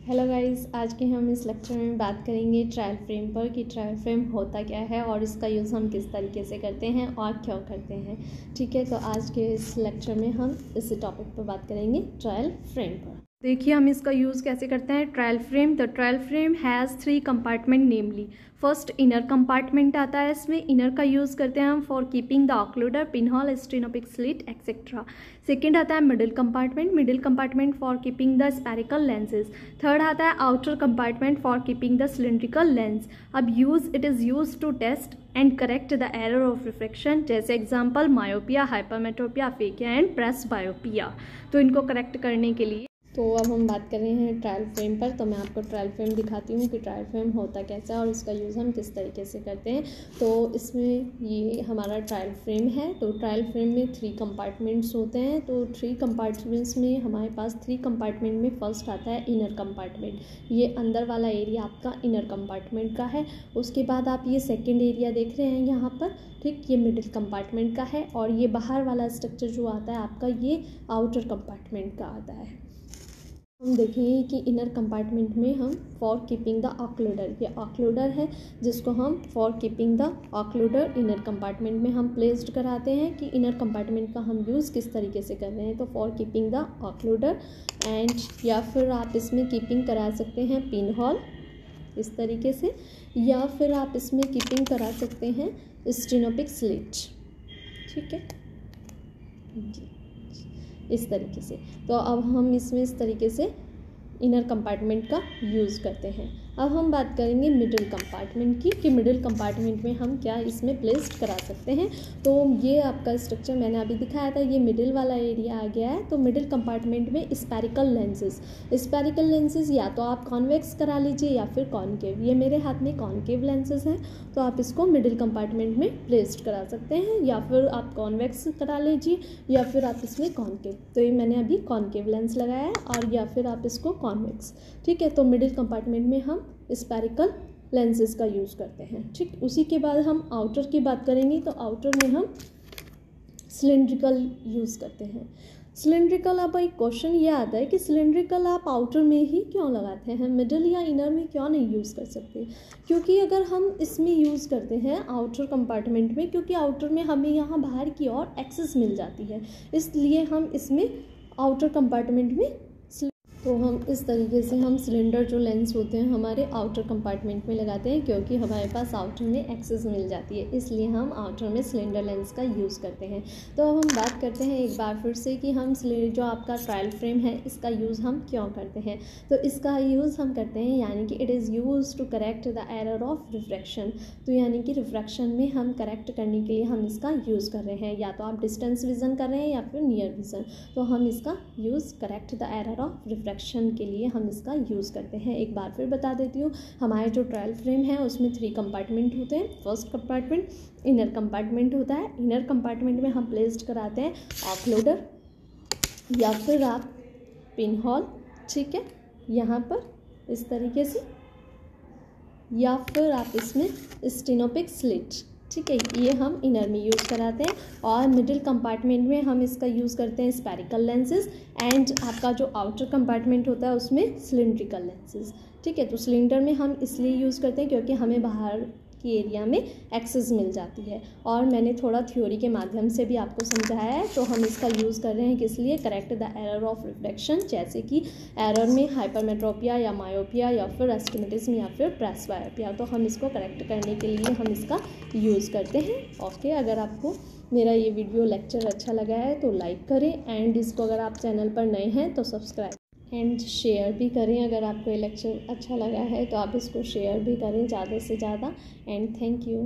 Hello guys, आज के हम इस लेक्चर में बात करेंगे ट्रायल फ्रेम पर कि ट्रायल फ्रेम होता क्या है और इसका यूज़ हम किस तरीके से करते हैं और क्यों करते हैं। ठीक है, तो आज के इस लेक्चर में हम इसी टॉपिक पर बात करेंगे ट्रायल फ्रेम पर। देखिए हम इसका यूज़ कैसे करते हैं। Trial frame, the trial frame has 3 compartment namely. First inner compartment आता है, इसमें इनर का यूज़ करते हैं हम for keeping the occluder, pinhole, stenopeic slit etcetera. Second आता है middle compartment, middle compartment for keeping the spherical lenses. Third आता है outer compartment for keeping the cylindrical lens. अब it is use to test and correct the error of reflection, जैसे example myopia, hypermetropia, aphakia and presbyopia. तो इनको correct करने के लिए तो अब हम बात कर रहे हैं ट्रायल फ्रेम पर। तो मैं आपको ट्रायल फ्रेम दिखाती हूँ कि ट्रायल फ्रेम होता कैसा है और इसका यूज़ हम किस तरीके से करते हैं। तो इसमें ये हमारा ट्रायल फ्रेम है। तो ट्रायल फ्रेम में 3 कंपार्टमेंट्स होते हैं। तो 3 कंपार्टमेंट्स में हमारे पास 3 कंपार्टमेंट में फर्स्ट आता है इनर कंपार्टमेंट। ये अंदर वाला एरिया आपका इनर कंपार्टमेंट का है। उसके बाद आप ये सेकेंड एरिया देख रहे हैं यहाँ पर, ठीक, ये मिडिल कंपार्टमेंट का है। और ये बाहर वाला स्ट्रक्चर जो आता है आपका, ये आउटर कंपार्टमेंट का आता है। हम देखेंगे कि इनर कंपार्टमेंट में हम फॉर कीपिंग द ऑक्लूडर, ये ऑक्लूडर है जिसको हम for keeping the occluder inner compartment में हम प्लेस्ड कराते हैं कि इनर कंपार्टमेंट का हम यूज़ किस तरीके से कर रहे हैं। तो फॉर कीपिंग द ऑक्लूडर एंड, या फिर आप इसमें कीपिंग करा सकते हैं पिन होल इस तरीके से, या फिर आप इसमें कीपिंग करा सकते हैं स्टेनोपिक स्लिट। ठीक है जी, इस तरीके से। तो अब हम इसमें इस तरीके से इनर कंपार्टमेंट का यूज़ करते हैं। अब हम बात करेंगे मिडिल कंपार्टमेंट की कि मिडिल कंपार्टमेंट में हम क्या इसमें प्लेस्ड करा सकते हैं। तो ये आपका स्ट्रक्चर मैंने अभी दिखाया था, ये मिडिल वाला एरिया आ गया है। तो मिडिल कंपार्टमेंट में स्पेरिकल लेंसेज या तो आप कॉन्वेक्स करा लीजिए या फिर कॉनकेव। ये मेरे हाथ में कॉनकेव लेंसेज हैं, तो आप इसको मिडिल कंपार्टमेंट में प्लेस्ड करा सकते हैं, या फिर आप कॉन्वेक्स करा लीजिए या फिर आप इसमें कॉनकेव। तो ये मैंने अभी कॉनकेव लेंस लगाया है, और या फिर आप इसको कॉन्वेक्स। ठीक है, तो मिडिल कंपार्टमेंट में हम स्पेरिकल लेंसेज का यूज़ करते हैं। ठीक, उसी के बाद हम आउटर की बात करेंगे। तो आउटर में हम सिलेंड्रिकल यूज़ करते हैं। सिलेंड्रिकल, अब एक क्वेश्चन ये आता है कि सिलेंड्रिकल आप आउटर में ही क्यों लगाते हैं, मिडिल या इनर में क्यों नहीं यूज़ कर सकते। क्योंकि अगर हम इसमें यूज़ करते हैं आउटर कंपार्टमेंट में, क्योंकि आउटर में हमें यहाँ बाहर की ओर एक्सेस मिल जाती है, इसलिए हम इसमें आउटर कंपार्टमेंट में तो हम इस तरीके से हम सिलेंडर जो लेंस होते हैं हमारे आउटर कंपार्टमेंट में लगाते हैं, क्योंकि हमारे पास आउटर में एक्सेस मिल जाती है, इसलिए हम आउटर में सिलेंडर लेंस का यूज़ करते हैं। तो अब हम बात करते हैं एक बार फिर से कि हम जो आपका ट्रायल फ्रेम है इसका यूज़ हम क्यों करते हैं। तो इसका यूज़ हम करते हैं यानी कि it is use to correct the error of refraction. तो यानी कि रिफ्रैक्शन में हम करेक्ट करने के लिए हम इसका यूज़ कर रहे हैं, या तो आप डिस्टेंस विज़न कर रहे हैं या फिर नियर विज़न। तो हम इसका use correct the error of refraction के लिए हम इसका यूज़ करते हैं। एक बार फिर बता देती हूँ, हमारे जो ट्रायल फ्रेम है उसमें 3 कंपार्टमेंट होते हैं। फर्स्ट कंपार्टमेंट इनर कंपार्टमेंट होता है। इनर कंपार्टमेंट में हम प्लेस्ड कराते हैं ऑक्लूडर या फिर आप पिन होल, ठीक है, यहाँ पर इस तरीके से, या फिर आप इसमें स्टेनोपिक स्लिट, ठीक है, ये हम इनर में यूज़ कराते हैं। और मिडिल कंपार्टमेंट में हम इसका यूज़ करते हैं स्पेरिकल लेंसेज, एंड आपका जो आउटर कंपार्टमेंट होता है उसमें सिलेंड्रिकल लेंसेज। ठीक है, तो सिलेंडर में हम इसलिए यूज़ करते हैं क्योंकि हमें बाहर की एरिया में एक्सेस मिल जाती है, और मैंने थोड़ा थ्योरी के माध्यम से भी आपको समझाया है। तो हम इसका यूज़ कर रहे हैं किस लिए, correct the error of reflection, जैसे कि एरर में हाइपरमेट्रोपिया या मायोपिया या फिर एस्टिग्मेटिज्म या फिर प्रेसबायोपिया। तो हम इसको करेक्ट करने के लिए हम इसका यूज़ करते हैं। ओके, अगर आपको मेरा ये वीडियो लेक्चर अच्छा लगा है तो लाइक करें, एंड इसको अगर आप चैनल पर नए हैं तो सब्सक्राइब एंड शेयर भी करें। अगर आपको ये लेक्चर अच्छा लगा है तो आप इसको शेयर भी करें ज़्यादा से ज़्यादा। And thank you.